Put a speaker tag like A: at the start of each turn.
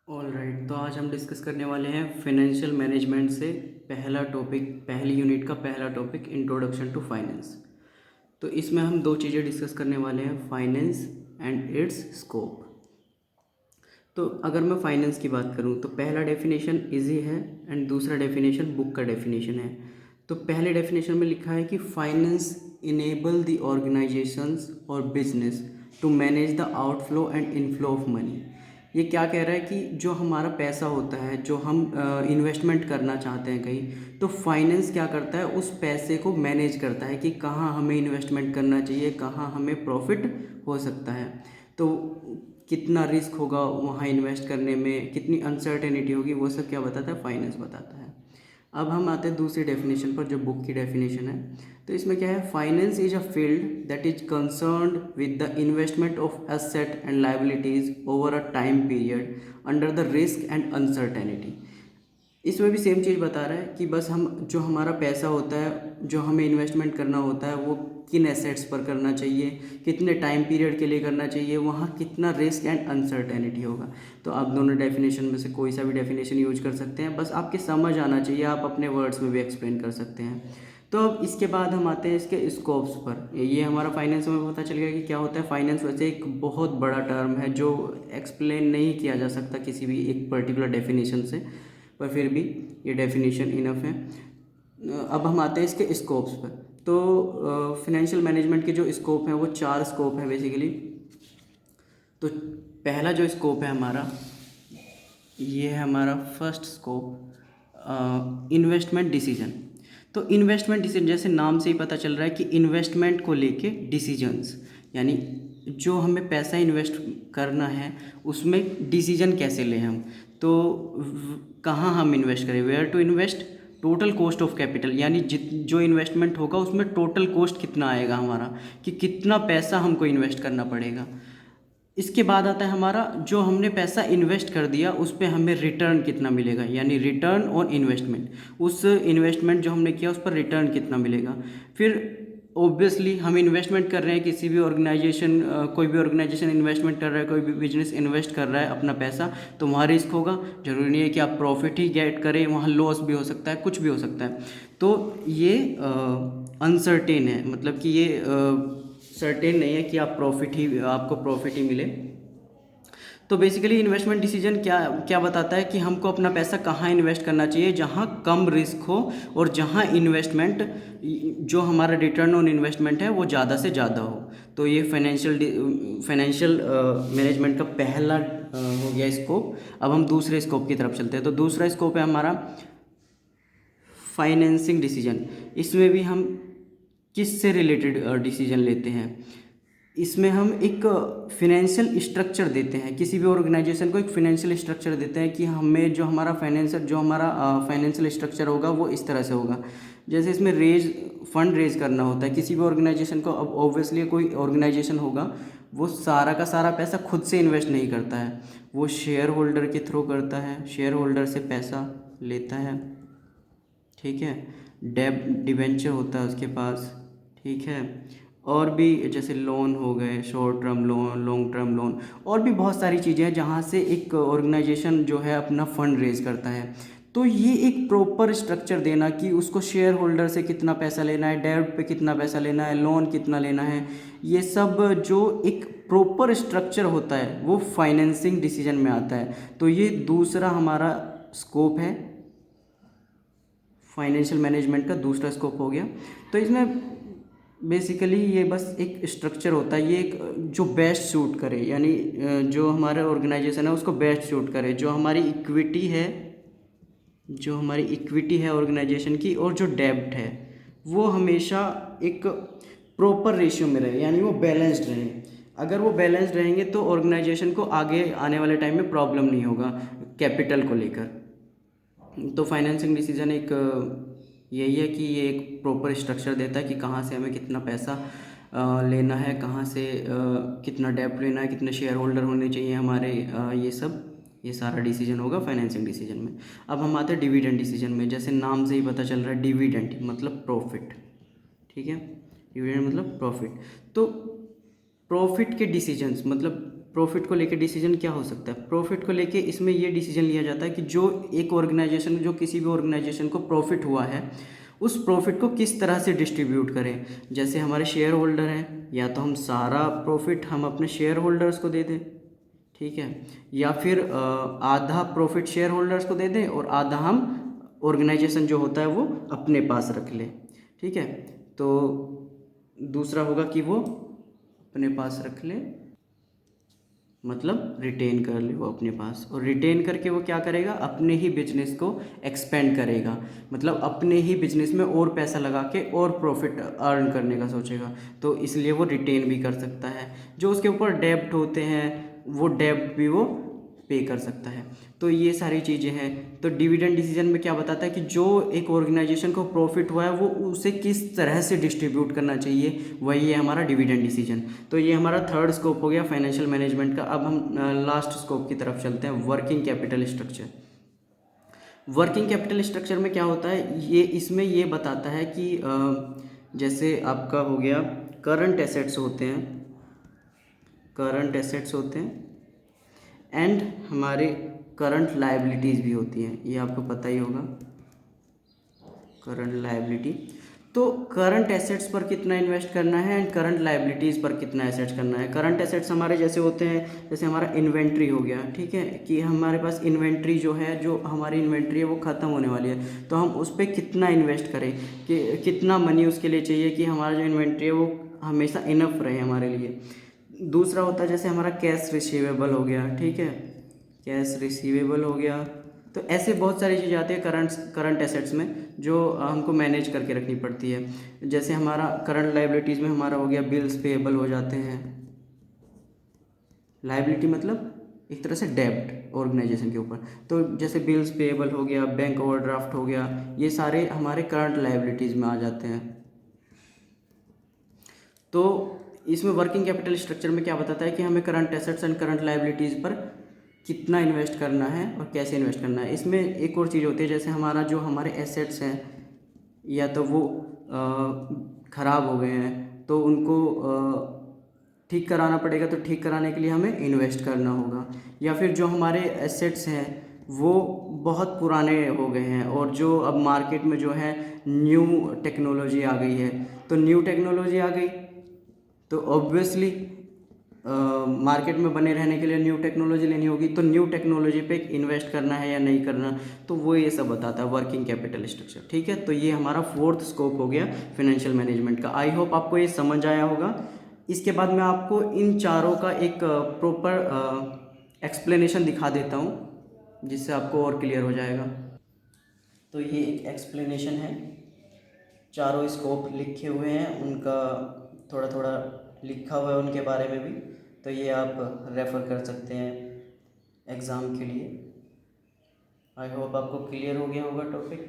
A: All right, तो आज हम डिस्कस करने वाले हैं फाइनेंशियल मैनेजमेंट से पहला टॉपिक, पहली यूनिट का पहला टॉपिक इंट्रोडक्शन टू फाइनेंस। तो इसमें हम दो चीज़ें डिस्कस करने वाले हैं, फाइनेंस एंड इट्स स्कोप। तो अगर मैं फाइनेंस की बात करूं तो पहला डेफिनेशन इजी है एंड दूसरा डेफिनेशन बुक का डेफिनेशन है। तो पहले डेफिनेशन में लिखा है कि फाइनेंस इनेबल द ऑर्गेनाइजेशंस और business to manage the outflow and inflow of money. ये क्या कह रहा है कि जो हमारा पैसा होता है, जो हम इन्वेस्टमेंट करना चाहते हैं कहीं, तो फाइनेंस क्या करता है, उस पैसे को मैनेज करता है कि कहाँ हमें इन्वेस्टमेंट करना चाहिए, कहाँ हमें प्रॉफिट हो सकता है। तो कितना रिस्क होगा वहाँ इन्वेस्ट करने में, कितनी अनसर्टेनिटी होगी, वो सब क्या बताता है, फाइनेंस बताता है। अब हम आते हैं दूसरी डेफिनेशन पर, जो बुक की डेफिनेशन है। तो इसमें क्या है, finance is a field that is concerned with the investment of asset and liabilities over a time period under the risk and uncertainty. इसमें भी सेम चीज़ बता रहा है कि बस हम जो हमारा पैसा होता है, जो हमें इन्वेस्टमेंट करना होता है, वो किन एसेट्स पर करना चाहिए, कितने टाइम पीरियड के लिए करना चाहिए, वहाँ कितना रिस्क एंड अनसर्टेनिटी होगा। तो आप दोनों डेफिनेशन में से कोई सा भी डेफिनेशन यूज कर सकते हैं, बस आपके समझ आना चाहिए, आप अपने वर्ड्स में भी एक्सप्लेन कर सकते हैं। तो अब इसके बाद हम आते हैं इसके स्कोप्स पर। ये हमारा फाइनेंस में पता चल गया कि क्या होता है। फाइनेंस वैसे एक बहुत बड़ा टर्म है जो एक्सप्लेन नहीं किया जा सकता किसी भी एक पर्टिकुलर डेफिनेशन से, पर फिर भी ये डेफिनेशन इनफ है। अब हम आते हैं इसके स्कोप्स पर। तो फाइनेंशियल मैनेजमेंट के जो स्कोप हैं वो चार स्कोप हैं बेसिकली। तो पहला जो स्कोप है हमारा, ये है हमारा फर्स्ट स्कोप, इन्वेस्टमेंट डिसीजन। तो इन्वेस्टमेंट डिसीजन, जैसे नाम से ही पता चल रहा है कि इन्वेस्टमेंट को लेके डिसीजंस, यानी जो हमें पैसा इन्वेस्ट करना है उसमें डिसीजन कैसे लें हम। तो कहाँ हम इन्वेस्ट करें, where to invest, total cost of capital, यानी जो इन्वेस्टमेंट होगा उसमें टोटल कॉस्ट कितना आएगा हमारा, कि कितना पैसा हमको इन्वेस्ट करना पड़ेगा। इसके बाद आता है हमारा, जो हमने पैसा इन्वेस्ट कर दिया उस पर हमें रिटर्न कितना मिलेगा, यानी रिटर्न ऑन इन्वेस्टमेंट, उस इन्वेस्टमेंट जो हमने किया उस पर रिटर्न कितना मिलेगा। फिर ऑब्वियसली हम इन्वेस्टमेंट कर रहे हैं किसी भी ऑर्गेनाइजेशन, कोई भी ऑर्गेनाइजेशन इन्वेस्टमेंट कर रहा है, कोई भी बिजनेस इन्वेस्ट कर रहा है अपना पैसा, तो वहाँ रिस्क होगा। जरूरी नहीं है कि आप प्रॉफिट ही गेट करें, वहाँ लॉस भी हो सकता है, कुछ भी हो सकता है। तो ये अनसर्टेन है, मतलब कि ये सर्टेन नहीं है कि आपको प्रॉफिट ही मिले। तो बेसिकली इन्वेस्टमेंट डिसीजन क्या क्या बताता है कि हमको अपना पैसा कहाँ इन्वेस्ट करना चाहिए, जहाँ कम रिस्क हो और जहाँ इन्वेस्टमेंट, जो हमारा रिटर्न ऑन इन्वेस्टमेंट है वो ज़्यादा से ज़्यादा हो। तो ये फाइनेंशियल मैनेजमेंट का पहला हो गया स्कोप। अब हम दूसरे स्कोप की तरफ चलते हैं। तो दूसरा स्कोप है हमारा फाइनेंसिंग डिसीजन। इसमें भी हम किस से रिलेटेड डिसीजन लेते हैं, इसमें हम एक फिनेंशियल स्ट्रक्चर देते हैं, किसी भी ऑर्गेनाइजेशन को एक फिनेंशियल स्ट्रक्चर देते हैं कि हमें जो हमारा फाइनेंशियल स्ट्रक्चर होगा वो इस तरह से होगा। जैसे इसमें फंड रेज करना होता है किसी भी ऑर्गेनाइजेशन को। अब ऑब्वियसली कोई ऑर्गेनाइजेशन होगा वो सारा का सारा पैसा खुद से इन्वेस्ट नहीं करता है, वो शेयर होल्डर के थ्रू करता है, शेयर होल्डर से पैसा लेता है, ठीक है। डेब डिवेंचर होता है उसके पास, ठीक है। और भी जैसे लोन हो गए, short term loan, long term loan, और भी बहुत सारी चीज़ें हैं जहाँ से एक ऑर्गेनाइजेशन जो है अपना फंड रेज करता है। तो ये एक प्रॉपर स्ट्रक्चर देना कि उसको शेयर होल्डर से कितना पैसा लेना है, डेब्ट पे कितना पैसा लेना है, लोन कितना लेना है, ये सब जो एक प्रॉपर स्ट्रक्चर होता है वो फाइनेंसिंग डिसीजन में आता है। तो ये दूसरा हमारा स्कोप है, फाइनेंशियल मैनेजमेंट का दूसरा स्कोप हो गया। तो इसमें बेसिकली ये बस एक स्ट्रक्चर होता है, ये एक जो बेस्ट सूट करे, यानी जो हमारा ऑर्गेनाइजेशन है उसको बेस्ट सूट करे, जो हमारी इक्विटी है ऑर्गेनाइजेशन की, और जो डेब्ट है वो हमेशा एक प्रॉपर रेशियो में रहे, यानी वो बैलेंस्ड रहे। अगर वो बैलेंस्ड रहेंगे तो ऑर्गेनाइजेशन को आगे आने वाले टाइम में प्रॉब्लम नहीं होगा कैपिटल को लेकर। तो फाइनेंसिंग डिसीजन एक यही है कि ये एक प्रॉपर स्ट्रक्चर देता है कि कहाँ से हमें कितना पैसा लेना है, कहाँ से कितना डेब्ट लेना है, कितने शेयर होल्डर होने चाहिए हमारे, ये सारा डिसीजन होगा फाइनेंसिंग डिसीजन में। अब हम आते हैं डिविडेंड डिसीजन में। जैसे नाम से ही पता चल रहा है, डिविडेंड मतलब प्रॉफिट, ठीक है। डिविडेंड मतलब प्रॉफिट। तो प्रॉफिट के डिसीजंस, मतलब प्रॉफिट को लेके डिसीजन क्या हो सकता है? प्रॉफिट को लेके इसमें ये डिसीजन लिया जाता है कि जो एक ऑर्गेनाइजेशन, जो किसी भी ऑर्गेनाइजेशन को प्रॉफिट हुआ है, उस प्रॉफिट को किस तरह से डिस्ट्रीब्यूट करें। जैसे हमारे शेयर होल्डर हैं, या तो हम सारा प्रॉफिट हम अपने शेयर होल्डर्स को दे दें, ठीक है, या फिर आधा प्रॉफिट शेयर होल्डर्स को दे दें और आधा हम ऑर्गेनाइजेशन जो होता है वो अपने पास रख ले, ठीक है। तो दूसरा होगा कि वो अपने पास रख ले, मतलब रिटेन कर ले वो अपने पास, और रिटेन करके वो क्या करेगा, अपने ही बिजनेस को एक्सपेंड करेगा, मतलब अपने ही बिजनेस में और पैसा लगा के और प्रॉफिट अर्न करने का सोचेगा, तो इसलिए वो रिटेन भी कर सकता है। जो उसके ऊपर डेब्ट होते हैं वो डेब्ट भी वो पे कर सकता है। तो ये सारी चीज़ें हैं। तो डिविडेंड डिसीजन में क्या बताता है कि जो एक ऑर्गेनाइजेशन को प्रॉफिट हुआ है वो उसे किस तरह से डिस्ट्रीब्यूट करना चाहिए, वही है हमारा डिविडेंड डिसीजन। तो ये हमारा थर्ड स्कोप हो गया फाइनेंशियल मैनेजमेंट का। अब हम लास्ट स्कोप की तरफ चलते हैं, working capital structure. Working capital structure में क्या होता है, ये इसमें ये बताता है कि जैसे आपका हो गया करंट एसेट्स होते हैं, करंट एसेट्स होते हैं एंड हमारे करंट लायबिलिटीज़ भी होती हैं, ये आपको पता ही होगा, करंट लायबिलिटी। तो करंट एसेट्स पर कितना इन्वेस्ट करना है एंड करंट लायबिलिटीज़ पर कितना एसेट्स करना है। करंट एसेट्स हमारे जैसे होते हैं, जैसे हमारा इन्वेंट्री हो गया, ठीक है, कि हमारे पास इन्वेंट्री जो है, जो हमारी इन्वेंट्री है वो ख़त्म होने वाली है, तो हम उस पर कितना इन्वेस्ट करें, कि कितना मनी उसके लिए चाहिए कि हमारा जो इन्वेंट्री है वो हमेशा इनफ रहे हमारे लिए। दूसरा होता है जैसे हमारा कैश रिसीवेबल हो गया, ठीक है, कैश रिसीवेबल हो गया। तो ऐसे बहुत सारी चीज़ें आती है करंट एसेट्स में जो हमको मैनेज करके रखनी पड़ती है। जैसे हमारा करंट लाइबिलिटीज़ में हमारा हो गया बिल्स पेएबल हो जाते हैं। लाइबिलिटी मतलब एक तरह से डेब्ट ऑर्गेनाइजेशन के ऊपर, तो जैसे बिल्स पेएबल हो गया, बैंक ओवरड्राफ्ट हो गया, ये सारे हमारे करंट लाइबिलिटीज़ में आ जाते हैं। तो इसमें वर्किंग कैपिटल स्ट्रक्चर में क्या बताता है कि हमें current assets and current liabilities पर कितना इन्वेस्ट करना है और कैसे इन्वेस्ट करना है। इसमें एक और चीज़ होती है, जैसे हमारा जो हमारे एसेट्स हैं या तो वो ख़राब हो गए हैं तो उनको ठीक कराना पड़ेगा, तो ठीक कराने के लिए हमें इन्वेस्ट करना होगा। या फिर जो हमारे एसेट्स हैं वो बहुत पुराने हो गए हैं और जो अब मार्केट में जो है न्यू टेक्नोलॉजी आ गई है, तो न्यू टेक्नोलॉजी आ गई तो ऑब्वियसली मार्केट में बने रहने के लिए न्यू टेक्नोलॉजी लेनी होगी, तो न्यू टेक्नोलॉजी पे इन्वेस्ट करना है या नहीं करना, तो वो ये सब बताता है वर्किंग कैपिटल स्ट्रक्चर, ठीक है। तो ये हमारा फोर्थ स्कोप हो गया फाइनेंशियल मैनेजमेंट का। आई होप आपको ये समझ आया होगा। इसके बाद मैं आपको इन चारों का एक प्रॉपर एक्सप्लेनेशन दिखा देता हूँ जिससे आपको और क्लियर हो जाएगा। तो ये एक एक्सप्लेनेशन है, चारों स्कोप लिखे हुए हैं, उनका थोड़ा थोड़ा लिखा हुआ है उनके बारे में भी, तो ये आप रेफ़र कर सकते हैं एग्ज़ाम के लिए। आई होप आपको क्लियर हो गया होगा टॉपिक।